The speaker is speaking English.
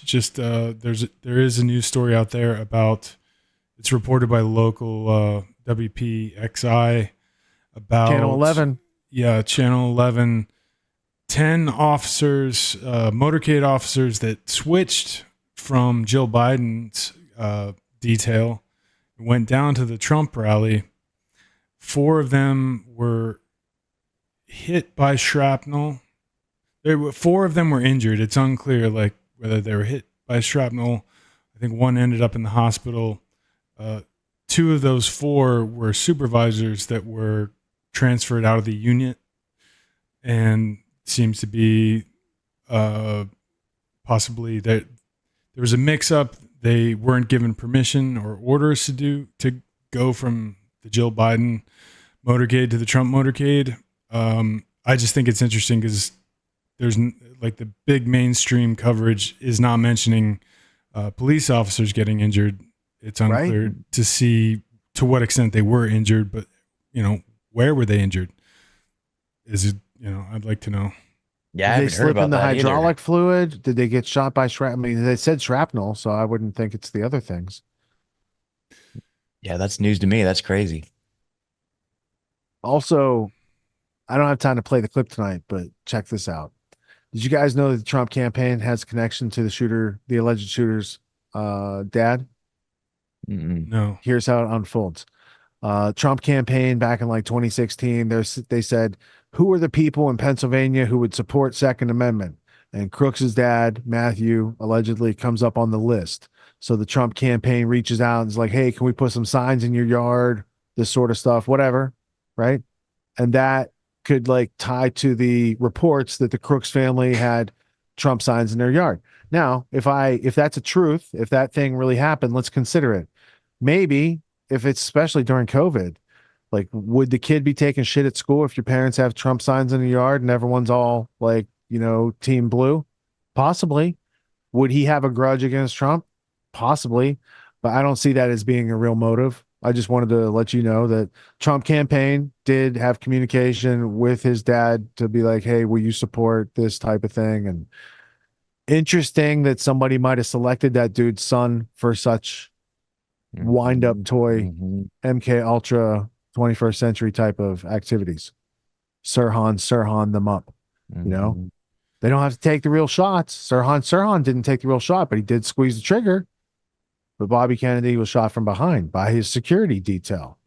Just there is a news story out there about. It's reported by local WPXI Channel about 11. Channel 11. 10 officers, motorcade officers that switched from Jill Biden's detail, went down to the Trump rally. 4 of them were hit by shrapnel. 4 of them were injured. It's unclear whether they were hit by shrapnel. I think one ended up in the hospital. 2 of those 4 were supervisors that were transferred out of the unit, and seems to be possibly that there was a mix-up. They weren't given permission or orders to go from the Jill Biden motorcade to the Trump motorcade. I just think it's interesting because there's the big mainstream coverage is not mentioning police officers getting injured. It's unclear to see to what extent they were injured, but where were they injured? Is it, I'd like to know. Yeah, Did they slip in the hydraulic fluid? Did they get shot by shrapnel? I mean, they said shrapnel, so I wouldn't think it's the other things. Yeah, that's news to me. That's crazy. Also, I don't have time to play the clip tonight, but check this out. Did you guys know that the Trump campaign has a connection to the alleged shooter's dad? No. Here's how it unfolds. Trump campaign back in 2016, they said, who are the people in Pennsylvania who would support Second Amendment? And Crooks's dad, Matthew, allegedly comes up on the list. So the Trump campaign reaches out and is like, hey, can we put some signs in your yard? This sort of stuff, whatever. Right. And that could tie to the reports that the Crooks family had Trump signs in their yard. Now, if that's a truth, if that thing really happened, let's consider it. Maybe if it's especially during COVID, would the kid be taking shit at school if your parents have Trump signs in the yard and everyone's all team blue? Possibly. Would he have a grudge against Trump? Possibly. But I don't see that as being a real motive. I just wanted to let you know that Trump campaign did have communication with his dad to be like, hey, will you support this type of thing? And interesting that somebody might have selected that dude's son for such wind-up toy, MK Ultra 21st century type of activities. Sirhan them up. They don't have to take the real shots. Sirhan didn't take the real shot, but he did squeeze the trigger. But Bobby Kennedy was shot from behind by his security detail.